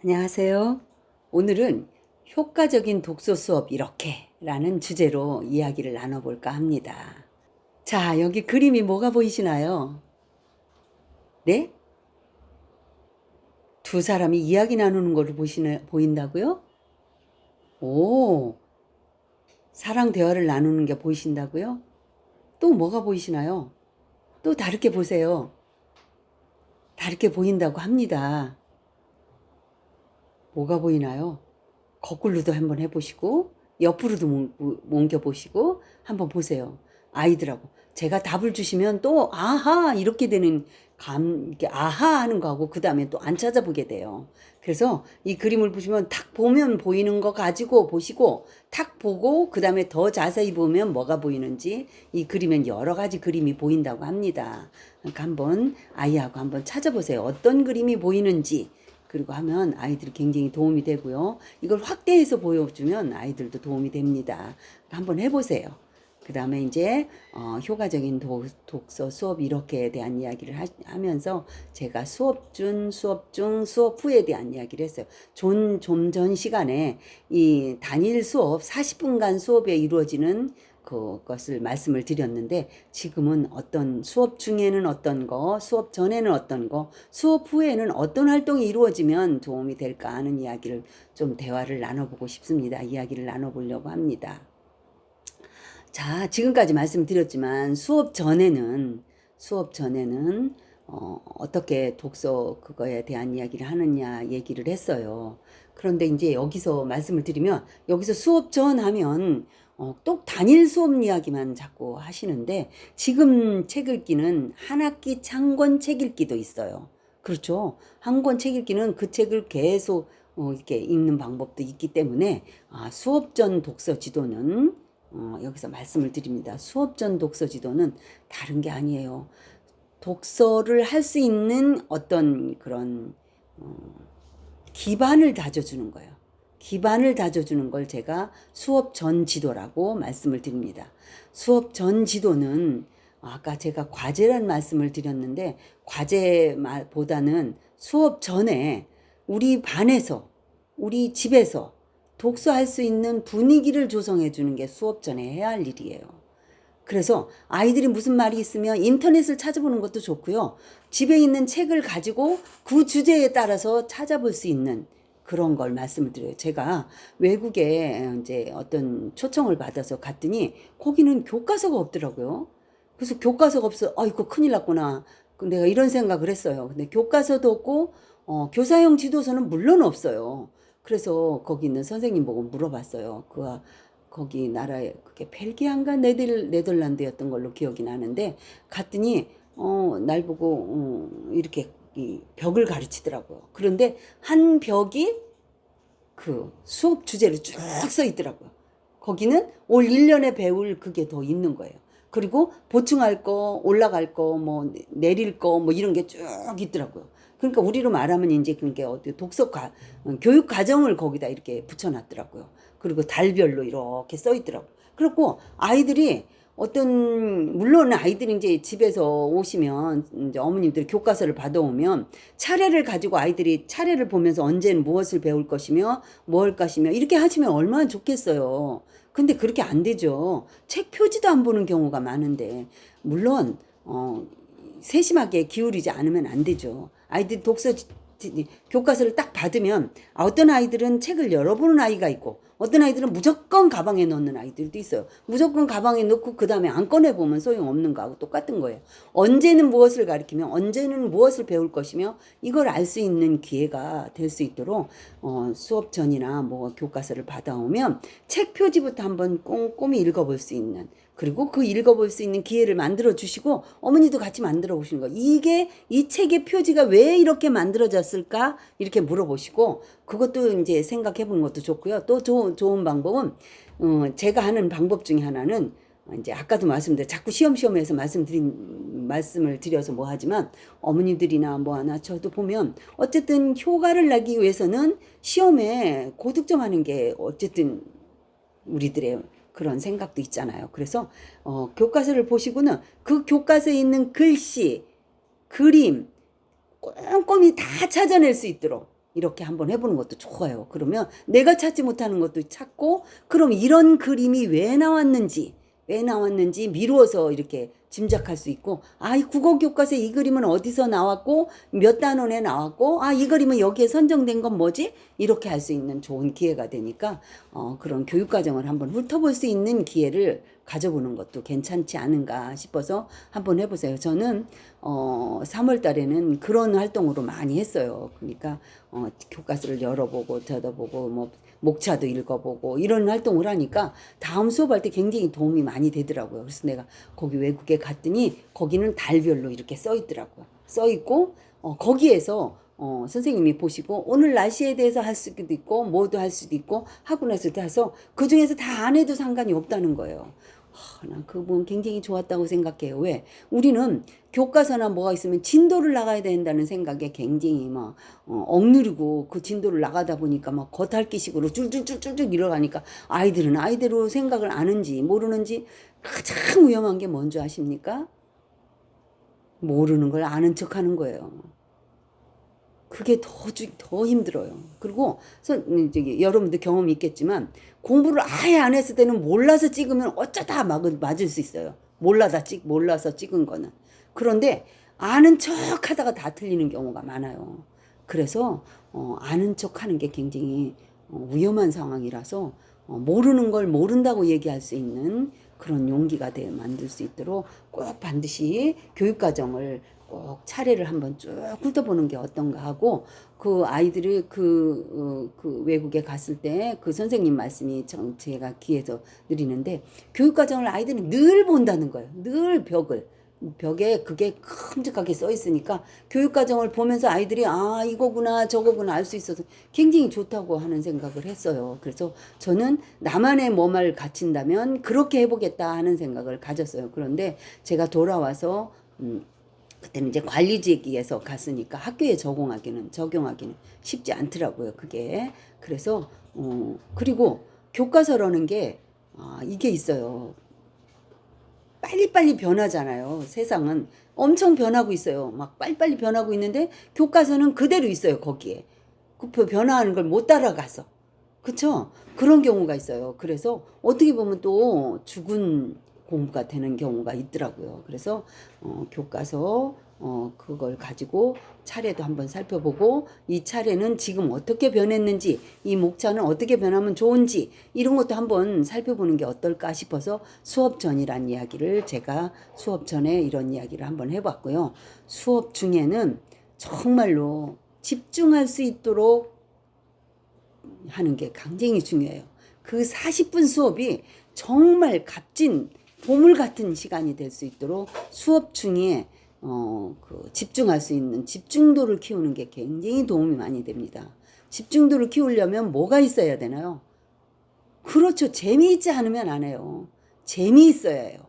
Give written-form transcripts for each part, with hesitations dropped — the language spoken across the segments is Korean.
안녕하세요. 오늘은 효과적인 독서 수업 이렇게 라는 주제로 이야기를 나눠볼까 합니다. 자, 여기 그림이 뭐가 보이시나요? 네? 두 사람이 이야기 나누는 거를 보인다고요? 오, 사랑 대화를 나누는 게 보이신다고요? 또 뭐가 보이시나요? 또 다르게 보세요. 다르게 보인다고 합니다. 뭐가 보이나요? 거꾸로도 한번 해보시고 옆으로도 옮겨보시고 한번 보세요. 아이들하고 제가 답을 주시면 또 아하 이렇게 되는 이렇게 아하 하는 거하고 그 다음에 또 안 찾아보게 돼요. 그래서 이 그림을 보시면 탁 보면 보이는 거 가지고 보시고 탁 보고 그 다음에 더 자세히 보면 뭐가 보이는지 이 그림엔 여러 가지 그림이 보인다고 합니다. 그러니까 한번 아이하고 한번 찾아보세요. 어떤 그림이 보이는지. 그리고 하면 아이들이 굉장히 도움이 되고요. 이걸 확대해서 보여주면 아이들도 도움이 됩니다. 한번 해보세요. 그 다음에 이제 효과적인 독서 수업 이렇게에 대한 이야기를 하면서 제가 수업 중, 수업 후에 대한 이야기를 했어요. 좀 전 시간에 이 단일 수업 40분간 수업에 이루어지는 그것을 말씀을 드렸는데 지금은 어떤 수업 중에는 어떤 거, 수업 전에는 어떤 거, 수업 후에는 어떤 활동이 이루어지면 도움이 될까 하는 이야기를 좀 대화를 나눠보고 싶습니다. 이야기를 나눠보려고 합니다. 자, 지금까지 말씀드렸지만 수업 전에는 어떻게 독서 그거에 대한 이야기를 하느냐 얘기를 했어요. 그런데 이제 여기서 말씀을 드리면 여기서 수업 전 하면 또 단일 수업 이야기만 자꾸 하시는데 지금 책 읽기는 한 학기 창권 책 읽기도 있어요. 그렇죠. 한 권 책 읽기는 그 책을 계속 이렇게 읽는 방법도 있기 때문에 수업 전 독서 지도는 여기서 말씀을 드립니다. 수업 전 독서 지도는 다른 게 아니에요. 독서를 할 수 있는 어떤 그런 기반을 다져주는 거예요. 기반을 다져주는 걸 제가 수업 전 지도라고 말씀을 드립니다. 수업 전 지도는 아까 제가 과제란 말씀을 드렸는데 과제보다는 수업 전에 우리 반에서 우리 집에서 독서할 수 있는 분위기를 조성해 주는 게 수업 전에 해야 할 일이에요. 그래서 아이들이 무슨 말이 있으면 인터넷을 찾아보는 것도 좋고요. 집에 있는 책을 가지고 그 주제에 따라서 찾아볼 수 있는 그런 걸 말씀을 드려요. 제가 외국에 이제 어떤 초청을 받아서 갔더니 거기는 교과서가 없더라고요. 그래서 교과서가 없어. 이거 큰일 났구나. 내가 이런 생각을 했어요. 근데 교과서도 없고 교사용 지도서는 물론 없어요. 그래서 거기 있는 선생님 보고 물어봤어요. 거기 나라에 그게 벨기아인가 네덜란드였던 걸로 기억이 나는데 갔더니 날 보고 이렇게 이 벽을 가르치더라고요. 그런데 한 벽이 그 수업 주제로 쭉 써 있더라고요. 거기는 올 1년에 배울 그게 더 있는 거예요. 그리고 보충할 거, 올라갈 거, 뭐 내릴 거, 뭐 이런 게 쭉 있더라고요. 그러니까 우리로 말하면 이제 그게 어디 교육 과정을 거기다 이렇게 붙여놨더라고요. 그리고 달별로 이렇게 써 있더라고요. 그리고 아이들이 물론 아이들이 이제 집에서 오시면 이제 어머님들이 교과서를 받아오면 차례를 가지고 아이들이 차례를 보면서 언제는 무엇을 배울 것이며 뭐 할 것이며 이렇게 하시면 얼마나 좋겠어요. 근데 그렇게 안 되죠. 책 표지도 안 보는 경우가 많은데 물론 세심하게 기울이지 않으면 안 되죠. 아이들이 교과서를 딱 받으면 어떤 아이들은 책을 열어보는 아이가 있고 어떤 아이들은 무조건 가방에 넣는 아이들도 있어요. 무조건 가방에 넣고 그 다음에 안 꺼내보면 소용없는 거하고 똑같은 거예요. 언제는 무엇을 가르치며 언제는 무엇을 배울 것이며 이걸 알 수 있는 기회가 될 수 있도록 수업 전이나 뭐 교과서를 받아오면 책 표지부터 한번 꼼꼼히 읽어볼 수 있는 그리고 그 읽어볼 수 있는 기회를 만들어 주시고 어머니도 같이 만들어 보시는 거예요. 이게 이 책의 표지가 왜 이렇게 만들어졌을까? 이렇게 물어보시고 그것도 이제 생각해 보는 것도 좋고요. 또 좋은 방법은 제가 하는 방법 중에 하나는 이제 아까도 말씀드린 자꾸 시험에서 말씀을 드려서 뭐 하지만 어머니들이나 뭐 하나 저도 보면 어쨌든 효과를 내기 위해서는 시험에 고득점 하는 게 어쨌든 우리들의 그런 생각도 있잖아요. 그래서 교과서를 보시고는 그 교과서에 있는 글씨, 그림 꼼꼼히 다 찾아낼 수 있도록 이렇게 한번 해보는 것도 좋아요. 그러면 내가 찾지 못하는 것도 찾고, 그럼 이런 그림이 왜 나왔는지 미루어서 이렇게 짐작할 수 있고, 아, 이 국어 교과서에 이 그림은 어디서 나왔고, 몇 단원에 나왔고, 아, 이 그림은 여기에 선정된 건 뭐지? 이렇게 할 수 있는 좋은 기회가 되니까, 그런 교육과정을 한번 훑어볼 수 있는 기회를 가져보는 것도 괜찮지 않은가 싶어서 한번 해보세요. 저는 3월 달에는 그런 활동으로 많이 했어요. 그러니까 교과서를 열어보고 뜯어보고 뭐 목차도 읽어보고 이런 활동을 하니까 다음 수업할 때 굉장히 도움이 많이 되더라고요. 그래서 내가 거기 외국에 갔더니 거기는 달별로 이렇게 써 있더라고요. 써 있고 거기에서 선생님이 보시고 오늘 날씨에 대해서 할 수도 있고 뭐도 할 수도 있고 학원에서도 해서 그 중에서 다 안 해도 상관이 없다는 거예요. 난 그 부분 굉장히 좋았다고 생각해요. 왜? 우리는 교과서나 뭐가 있으면 진도를 나가야 된다는 생각에 굉장히 막 억누르고 그 진도를 나가다 보니까 막 겉핥기식으로 줄줄줄줄줄 일어가니까 아이들은 아이대로 생각을 아는지 모르는지 가장 위험한 게 뭔지 아십니까? 모르는 걸 아는 척 하는 거예요. 그게 더 힘들어요. 그리고 여러분들 경험이 있겠지만 공부를 아예 안 했을 때는 몰라서 찍으면 어쩌다 맞을 수 있어요. 몰라서 찍은 거는. 그런데 아는 척 하다가 다 틀리는 경우가 많아요. 그래서 아는 척 하는 게 굉장히 위험한 상황이라서 모르는 걸 모른다고 얘기할 수 있는 그런 용기가 만들 수 있도록 꼭 반드시 교육과정을 꼭 차례를 한번 쭉 훑어보는 게 어떤가 하고, 그 아이들이 그 외국에 갔을 때 그 선생님 말씀이 제가 귀에서 드리는데, 교육과정을 아이들은 늘 본다는 거예요. 늘 벽에 그게 큼직하게 써 있으니까 교육과정을 보면서 아이들이 아, 이거구나 저거구나 알 수 있어서 굉장히 좋다고 하는 생각을 했어요. 그래서 저는 나만의 몸을 갖춘다면 그렇게 해보겠다 하는 생각을 가졌어요. 그런데 제가 돌아와서 그때는 이제 관리직에서 갔으니까 학교에 적용하기는 쉽지 않더라고요. 그게. 그래서 그리고 교과서라는 게 이게 있어요. 빨리빨리 변하잖아요. 세상은 엄청 변하고 있어요. 막 빨리빨리 변하고 있는데 교과서는 그대로 있어요. 거기에. 그 변화하는 걸 못 따라가서. 그쵸? 그런 경우가 있어요. 그래서 어떻게 보면 또 죽은 공부가 되는 경우가 있더라고요. 그래서 교과서 그걸 가지고 차례도 한번 살펴보고, 이 차례는 지금 어떻게 변했는지, 이 목차는 어떻게 변하면 좋은지 이런 것도 한번 살펴보는 게 어떨까 싶어서 수업 전이란 이야기를 제가 수업 전에 이런 이야기를 한번 해봤고요. 수업 중에는 정말로 집중할 수 있도록 하는 게 굉장히 중요해요. 그 40분 수업이 정말 값진 보물 같은 시간이 될 수 있도록 수업 중에 집중할 수 있는 집중도를 키우는 게 굉장히 도움이 많이 됩니다. 집중도를 키우려면 뭐가 있어야 되나요? 그렇죠. 재미있지 않으면 안 해요. 재미있어야 해요.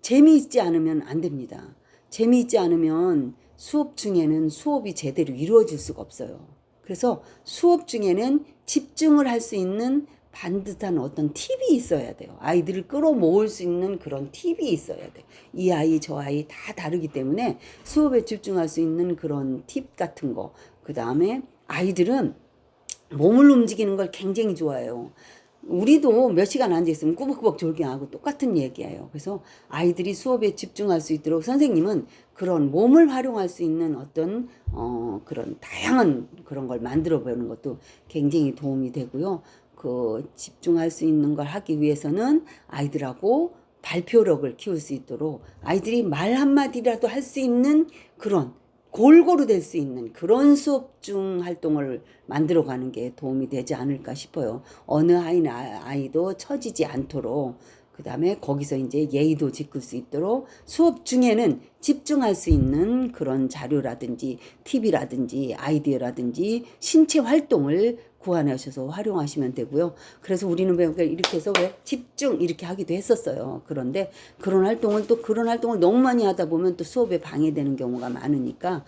재미있지 않으면 안 됩니다. 재미있지 않으면 수업 중에는 수업이 제대로 이루어질 수가 없어요. 그래서 수업 중에는 집중을 할 수 있는 반듯한 어떤 팁이 있어야 돼요. 아이들을 끌어모을 수 있는 그런 팁이 있어야 돼요. 이 아이 저 아이 다 다르기 때문에 수업에 집중할 수 있는 그런 팁 같은 거. 그 다음에 아이들은 몸을 움직이는 걸 굉장히 좋아해요. 우리도 몇 시간 앉아있으면 꾸벅꾸벅 졸기하고 똑같은 얘기예요. 그래서 아이들이 수업에 집중할 수 있도록 선생님은 그런 몸을 활용할 수 있는 어떤 그런 다양한 그런 걸 만들어 보는 것도 굉장히 도움이 되고요. 그 집중할 수 있는 걸 하기 위해서는 아이들하고 발표력을 키울 수 있도록 아이들이 말 한마디라도 할 수 있는 그런 골고루 될 수 있는 그런 수업 중 활동을 만들어가는 게 도움이 되지 않을까 싶어요. 어느 아이도 처지지 않도록, 그 다음에 거기서 이제 예의도 지킬 수 있도록 수업 중에는 집중할 수 있는 그런 자료라든지 팁이라든지 아이디어라든지 신체 활동을 구안하셔서 활용하시면 되고요. 그래서 우리는 이렇게 해서 왜 집중 이렇게 하기도 했었어요. 그런데 그런 활동을 너무 많이 하다 보면 또 수업에 방해되는 경우가 많으니까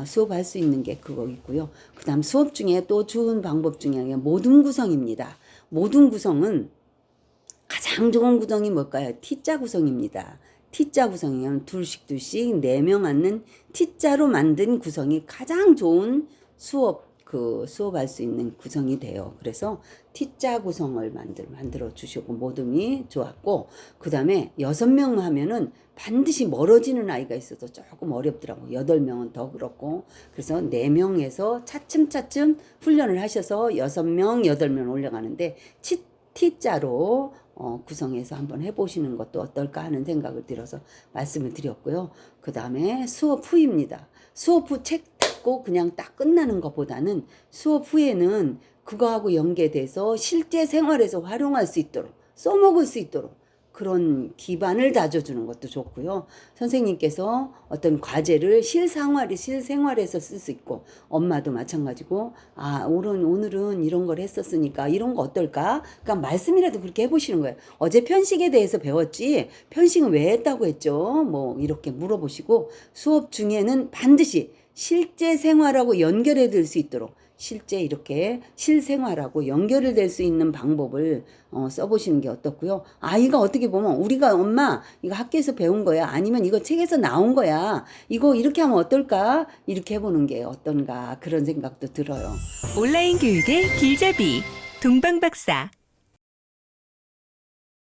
수업할 수 있는 게 그거 있고요. 그 다음 수업 중에 또 좋은 방법 중에 모든 구성입니다. 모든 구성은 가장 좋은 구성이 뭘까요? T자 구성입니다. T자 구성이면 둘씩 4명 앉는 T자로 만든 구성이 가장 좋은 수업 그 수업할 수 있는 구성이 돼요. 그래서 T자 구성을 만들어 주시고 모둠이 좋았고, 그 다음에 6명 하면은 반드시 멀어지는 아이가 있어서 조금 어렵더라고. 8명은 더 그렇고. 그래서 4명에서 차츰차츰 훈련을 하셔서 6명, 8명 올라가는데 T자로 구성해서 한번 해보시는 것도 어떨까 하는 생각을 들어서 말씀을 드렸고요. 그 다음에 수업 후입니다. 수업 후 책 닫고 그냥 딱 끝나는 것보다는 수업 후에는 그거하고 연계돼서 실제 생활에서 활용할 수 있도록, 써먹을 수 있도록 그런 기반을 다져주는 것도 좋고요. 선생님께서 어떤 과제를 실생활에서 쓸 수 있고, 엄마도 마찬가지고, 아, 오늘은 이런 걸 했었으니까 이런 거 어떨까? 그러니까 말씀이라도 그렇게 해보시는 거예요. 어제 편식에 대해서 배웠지, 편식은 왜 했다고 했죠? 뭐, 이렇게 물어보시고, 수업 중에는 반드시 실제 생활하고 연결해 들 수 있도록, 실제 이렇게 실생활하고 연결이 될 수 있는 방법을 써보시는 게 어떻고요. 아이가 어떻게 보면 우리가 엄마 이거 학교에서 배운 거야, 아니면 이거 책에서 나온 거야, 이거 이렇게 하면 어떨까, 이렇게 해보는 게 어떤가 그런 생각도 들어요. 온라인 교육의 길잡이 동방박사